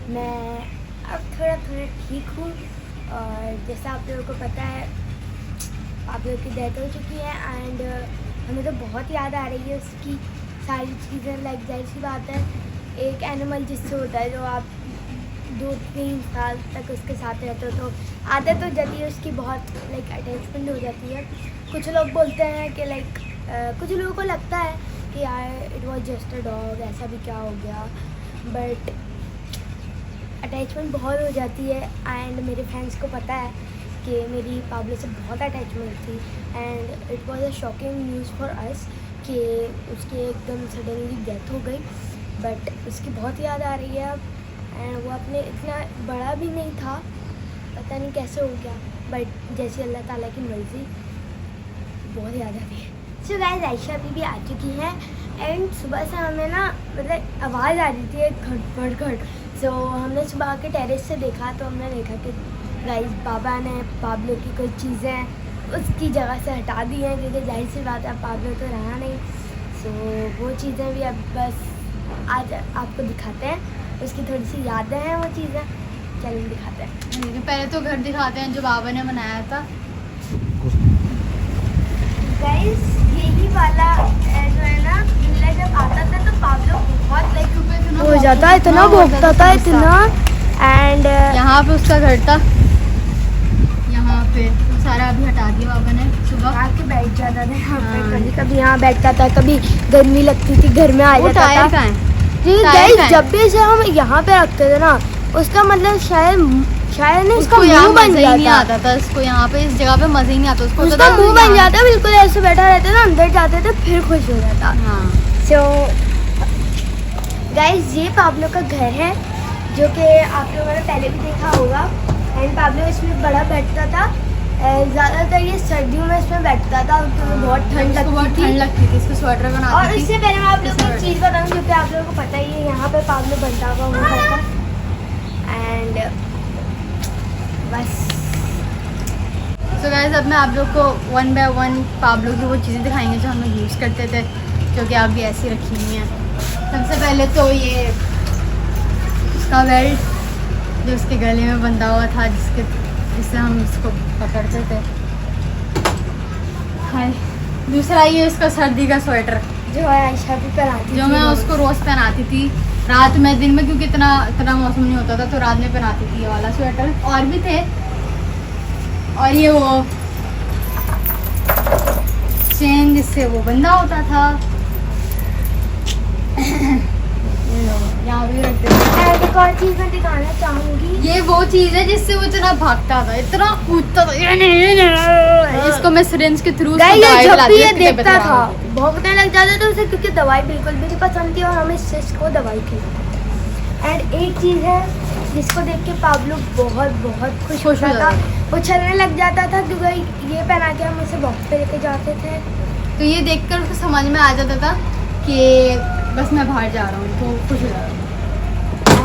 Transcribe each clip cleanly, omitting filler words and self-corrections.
मैं अब थोड़ा थोड़ा ठीक हूँ। और जैसा आप लोगों को पता है, आप लोगों की डेथ हो चुकी है एंड हमें तो बहुत याद आ रही है उसकी सारी चीज़ें। लाइक जाहिर सी बात है, एक एनिमल जिससे होता है जो आप 2-3 साल तक उसके साथ रहते हो तो आदत हो जाती है उसकी, बहुत लाइक अटैचमेंट हो जाती है। कुछ लोग बोलते हैं कि लाइक कुछ लोगों को लगता है कि यार it was just a dog, ऐसा भी क्या हो गया, बट अटैचमेंट बहुत हो जाती है। एंड मेरे फ्रेंड्स को पता है कि मेरी पाब्लो से बहुत अटैचमेंट थी and it was a shocking news for us कि उसकी एकदम सडनली डेथ हो गई। बट उसकी बहुत याद आ रही है अब, एंड वो अपने इतना बड़ा भी नहीं था, पता नहीं कैसे हो गया, बट जैसी अल्लाह ताला की मर्ज़ी, बहुत याद आ रही है। सो गाइस, आयशा अभी भी आ चुकी है एंड सुबह से हमें ना मतलब आवाज़ आ रही थी एक घट। सो हमने सुबह के टेरेस से देखा तो हमने देखा कि गाइस बाबा ने पाब्लो की कुछ चीज़ें उसकी जगह से हटा दी हैं, क्योंकि जाहिर सी बात है पाब्लो तो रहा नहीं। सो वो चीज़ें भी अब बस आज आपको दिखाते हैं, उसकी थोड़ी सी यादें हैं वो चीज़ें, चलिए दिखाते हैं। पहले तो घर दिखाते हैं जो बाबा ने बनाया था। गाइस यही वाला जो है ना, बिल्ला जब आता था तो पाब्लो बहुत लाइक हो जाता है, इतना भौंकता था इतना। एंड यहाँ पे उसका घर था, यहाँ पे तो सारा अभी हटा दिया बाबा ने। सुबह आके बैठ जाता था यहाँ पे, कभी यहाँ बैठता था, कभी गर्मी लगती थी घर में आ वो जाता टायर था। कहाँ है? जी टायर गाइस, कहाँ है? जब भी इसे हम यहाँ पे रखते थे ना, उसका मतलब शायद नहीं, उसका उसको यहाँ मुंह बन मजा ही नहीं जाता। आता था, उसको यहाँ पे इस जगह पे मजा ही नहीं आता उसको। उसका मुंह बन जाता, बिल्कुल ऐसे बैठा रहता था, अंदर जाते थे फिर खुश हो जाता। हाँ, सो गाइस, ये पाब्लो का घर है जो कि आप लोगों ने पहले भी देखा होगा। एंड पाब्लो इसमें बड़ा बैठता था, ज़्यादातर ये सर्दियों में इसमें बैठता था क्योंकि बहुत ठंड लगती थी। इसको स्वेटर और बनाती थी। इससे पहले मैं आप लोगों को एक चीज़ बताऊँ, क्योंकि आप लोगों को पता ही है यहाँ पे पाब्लो बनता हुआ हुआ था। एंड बस तो गाइस, अब मैं आप लोग को 1 बाय 1 पाब्लो की वो चीज़ें दिखाएंगे जो हम लोग यूज़ करते थे, जो कि आप भी ऐसी रखी हुई हैं। सबसे पहले तो ये उसका बेल्ट जो उसके गले में बंधा हुआ था, जिससे हम इसको पकड़ते थे। हाय। दूसरा ये उसका सर्दी का स्वेटर जो है आयशा भी पहनाती जो थी मैं रोज़। उसको रोज़ पहनाती थी, रात में। दिन में क्योंकि इतना मौसम नहीं होता था तो रात में पहनाती थी ये वाला स्वेटर। और भी थे, और ये वो चेन जिससे वो बंधा होता था, यहाँ भी रखते थे। एंड एक और चीज़ मैं दिखाना चाहूँगी, ये वो चीज़ है जिससे वो इतना भागता था, इतना कूदता था। इसको मैं सिरिंज के थ्रू गाइस जब भी ये देखता था भौंकने लग जाता था उसे, क्योंकि दवाई बिल्कुल भी नहीं पसंद थी और हमें इसको दवाई खिलाई। एंड एक चीज़ है जिसको देख के पाब्लो बहुत खुश होता था, वो चलने लग जाता था क्योंकि ये पहना के हम उसे वॉक पे लेके जाते थे। तो ये देखकर उसको समझ में आ जाता था कि बस मैं बाहर जा रहा हूँ, तो खुश हो जाता था।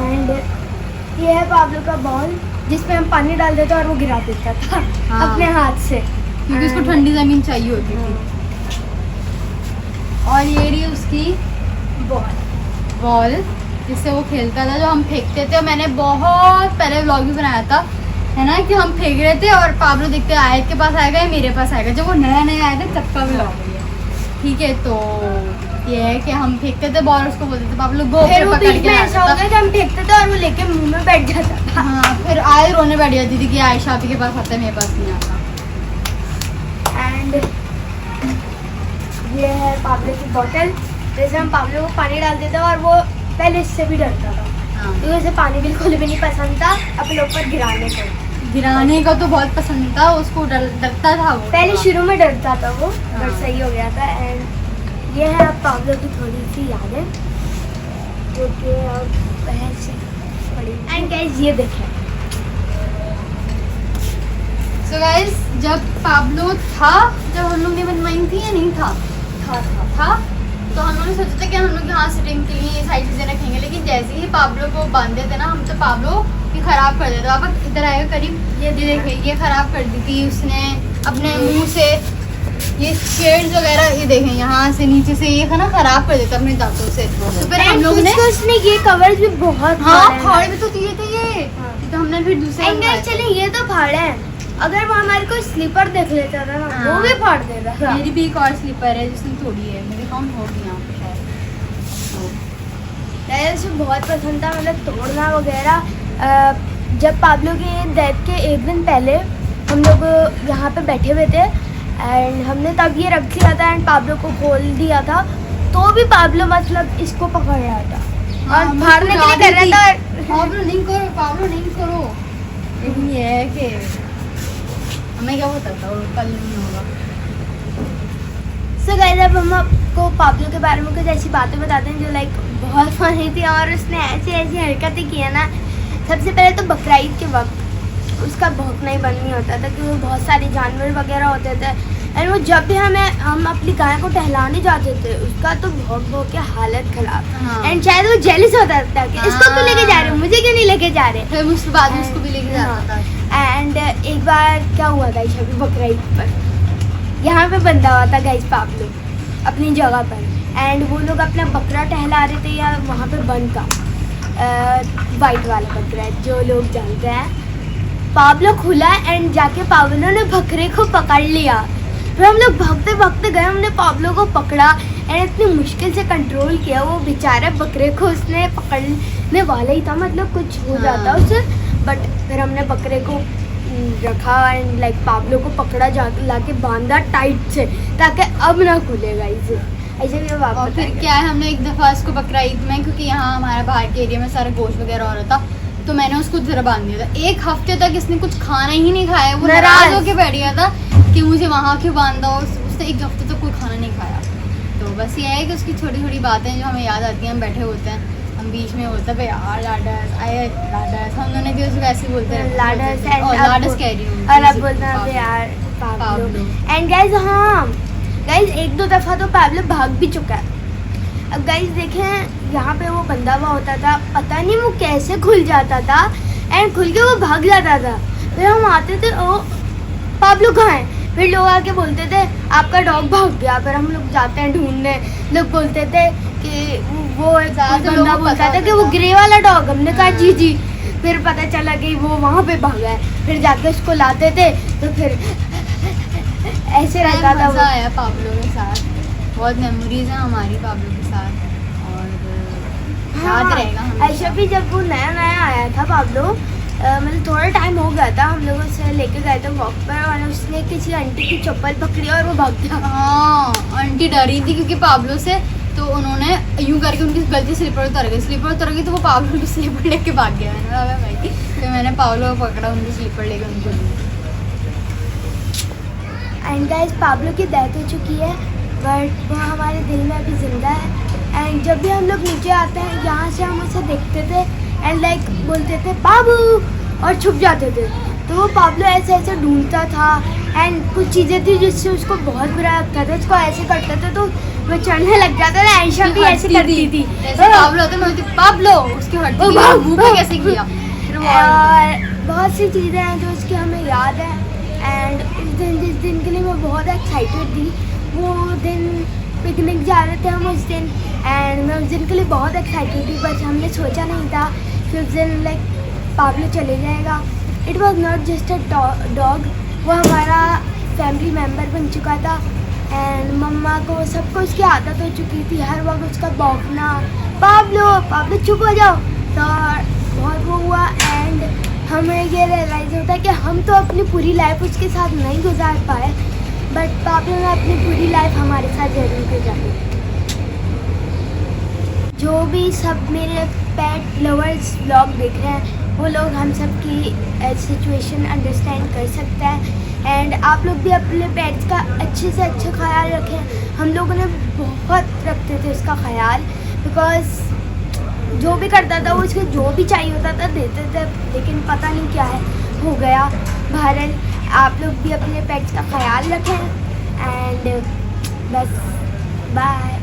एंड ये है पाब्लो का बॉल जिसमें हम पानी डाल देते और वो गिरा देता था हाँ। अपने हाथ से, क्योंकि उसको ठंडी ज़मीन चाहिए होती थी। और ये रही उसकी बॉल जिससे वो खेलता था, जो हम फेंकते थे। मैंने बहुत पहले व्लॉग भी बनाया था, है ना, कि हम फेंक रहे थे और पाब्लो देखते आयत के पास आएगा या मेरे पास आएगा। जब वो नया आया था तब का व्लॉग है, ठीक है। तो ये है कि हम फेंकते थे बॉल, उसको बोलते थे पाब्लो गो, फिर वो पकड़ बीच के में ऐसा हो गया कि हम फेंकते थे और वो लेके मुंह में बैठ जाता था। हाँ, फिर आए रोने बैठ जाती थी कि आयशा आपी के पास आता है, मेरे पास नहीं आता। एंड ये है पाब्लो की बोतल, जैसे हम पाब्लो को पानी डाल देते और वो पहले इससे भी डरता था हाँ, क्योंकि उसे पानी बिल्कुल भी नहीं पसंद था अपने ऊपर गिराने को। गिराने का तो बहुत पसंद था उसको, डरता था वो पहले शुरू में डरता था वो, हाँ। बट सही हो गया था। एंड ये है अब पाब्लो की थोड़ी सी यादें जो कि अब बहस से पड़ी। एंड गाइस ये देखें, सो गाइस, जब पाब्लो था, जब हम लोग ने बनवाई थी या नहीं था, था तो हम लोगों ने सोचा था कि हम लोग यहाँ सिटिंग के लिए ये सारी चीज़ें रखेंगे। लेकिन जैसे ही पाब्लो को बांधते थे ना हम, तो पाब्लो ये खराब कर देता। अब इधर आएगा करीब, ये देखिए ये खराब कर दी थी उसने अपने मुंह से। ये शेड्स वगैरह ये देखें यहाँ से नीचे से ये ना खराब कर देता अपने दांतों से। तो फिर हम लोग ने उसने ये कवर्स भी बहुत फाड़ भी तो दिए थे ये, तो हमने फिर दूसरे चले ये तो फाड़े हैं। अगर वो हमारे को स्लीपर देख लेता था ना वो भी फाड़ देता था। मेरी भी एक और स्लीपर है जिसमें थोड़ी है, मेरी काउंट होगी यहाँ पे शायद। उसे बहुत पसंद था मतलब तोड़ना वगैरह। जब पाब्लो के डेथ के एक दिन पहले हम लोग यहाँ पे बैठे हुए थे एंड हमने तब ये रख दिया था एंड पाब्लो को खोल दिया था, तो भी पाब्लो मतलब इसको पकड़ रहा था और फाड़ने के लिए कर रहा था। पाब्लो नहीं करो, पाब्लो नहीं करो। लेकिन ये है कि हमें क्या पता था वो कल नहीं होगा। सो गाइस अब हम आपको पाब्लो के बारे में कुछ ऐसी बातें बताते हैं जो लाइक बहुत फनी थी और उसने ऐसी ऐसी हरकतें की है ना। सबसे पहले तो बकरा ईद के वक्त उसका भौंकना ही बंद नहीं होता था क्योंकि बहुत सारे जानवर वगैरह होते थे एंड वो जब भी हम अपनी गाय को टहलाने जाते थे उसका तो भौंक भौंक के हालत खराब। एंड शायद वो जेलस होता था कि इसको क्यों लेके जा रहे हो, मुझे क्यों नहीं लेके जा रहे। फिर उसके बाद में उसको भी लेके जाता था। एंड एक बार क्या हुआ गाइस अभी बकरा ईद पर यहाँ पे बंधा हुआ था गाइस पाब्लो अपनी जगह पर एंड वो लोग अपना बकरा टहला रहे थे या वहाँ पे बंद था वाइट वाला बकरा है जो लोग जानते हैं। पाब्लो खुला एंड जाके पाब्लो ने बकरे को पकड़ लिया। फिर हम लोग भागते भागते गए, हमने पाब्लो को पकड़ा एंड इतनी मुश्किल से कंट्रोल किया। वो बेचारा बकरे को उसने पकड़ने वाला ही था, मतलब कुछ हो जाता उसे, बट फिर हमने बकरे को रखा एंड लाइक पाब्लो को पकड़ा लाके बांधा टाइट से ताकि अब ना खुलेगा इसे। ऐसे भी और फिर क्या है हमने एक दफ़ा उसको बकरा ईद में, क्योंकि यहाँ हमारा बाहर के एरिया में सारा गोश्त वगैरह हो रहा था, तो मैंने उसको जरा बांध दिया था। एक हफ्ते तक इसने कुछ खाना ही नहीं खाया, वो नाराज होके बैठ गया था कि मुझे वहाँ क्यों बांधा। उसने एक हफ्ते तक कोई खाना नहीं खाया। तो बस ये है कि उसकी छोटी छोटी बातें जो हमें याद आती हैं, हम बैठे होते हैं, हम बीच में बोलते हैं यार लाडस आए लाडस, हम दोनों भी उसको ऐसे बोलते हैं लाडस कह रही हूँ और अब बोलते हैं यार पाब्लो। एंड गाइस हाँ गाइस एक दो दफ़ा तो पाब्लो भाग भी चुका है। अब गाइस देखें यहाँ पे वो बंधा हुआ होता था, पता नहीं वो कैसे खुल जाता था एंड खुल के वो भाग जाता था। फिर हम आते थे ओ पाब्लो कहाँ है, फिर लोग आके बोलते थे आपका डॉग भाग गया। फिर हम लोग जाते हैं ढूंढने, लोग बोलते थे कि वो बंदा बोलता था कि वो ग्रे वाला डॉग, हमने कहा जी जी। फिर पता चला कि वो वहाँ पे भागा है, फिर जाके उसको लाते थे तो फिर ऐसे रहता था। मज़ा आया पाब्लो के साथ, बहुत मेमोरीज हैं हमारी पाब्लो के साथ और याद रहेगा। ऐसा भी जब वो नया नया आया था पाब्लो, मतलब थोड़ा टाइम हो गया था, हम लोग उसे लेके गए थे वॉक पर और उसने किसी आंटी की चप्पल पकड़ी और वो भाग गया। हाँ आंटी डरी थी क्योंकि पाब्लो से, तो उन्होंने यूँ करके उनकी गलती स्लीपर उतर गई तो वो पाब्लो की स्लीपर लेके भाग गया। मैंने कहा भाई, फिर मैंने पाब्लो को पकड़ा, उनकी स्लीपर लेके उनको दी। एंड गाइस पाब्लो की डेथ हो चुकी है बट वो हमारे दिल में अभी ज़िंदा है। एंड जब भी हम लोग नीचे आते हैं यहाँ से हम उसे देखते थे एंड लाइक बोलते थे बाबू और छुप जाते थे, तो वो पाब्लो ऐसे ऐसे ढूंढता था एंड कुछ चीज़ें थी जिससे उसको बहुत बुरा लगता था, उसको ऐसे करते थे तो वो चढ़ने लग जाता था। ऐशा भी ऐसे करती थी, पाब्लो होता मैं पाब्लो उसकी हड्डी कैसे किया। और बहुत सी चीज़ें हैं जो उसकी हमें याद है एंड उस दिन जिस दिन के लिए मैं बहुत एक्साइटेड थी, वो दिन पिकनिक जा रहे थे हम उस दिन एंड मैं उस दिन के लिए बहुत एक्साइटेड थी, बट हमने सोचा नहीं था कि उस दिन लाइक पाब्लो चले जाएगा। It was not just a dog, वो हमारा फैमिली मेम्बर बन चुका था एंड मम्मा को सबको उसकी आदत हो चुकी थी, हर वक्त उसका भौंकना पाब्लो पाब्लो चुप हो जाओ। तो बहुत वो हुआ एंड हमें ये रियलाइज़ होता है कि हम तो अपनी पूरी लाइफ उसके साथ नहीं गुजार पाए, बट पाब्लो ने अपनी पूरी लाइफ हमारे साथ जरूर गुजारी। जो भी सब मेरे पेट लवर्स ब्लॉग देख रहे हैं वो लोग हम सब की सिचुएशन अंडरस्टैंड कर सकते हैं एंड आप लोग भी अपने पेट्स का अच्छे से अच्छा ख्याल रखें। हम लोगों ने बहुत रखते थे उसका ख्याल, बिकॉज जो भी करता था वो उसको जो भी चाहिए होता था देते थे, लेकिन पता नहीं क्या है हो गया। बहरहाल आप लोग भी अपने पेट्स का ख्याल रखें एंड बस बाय।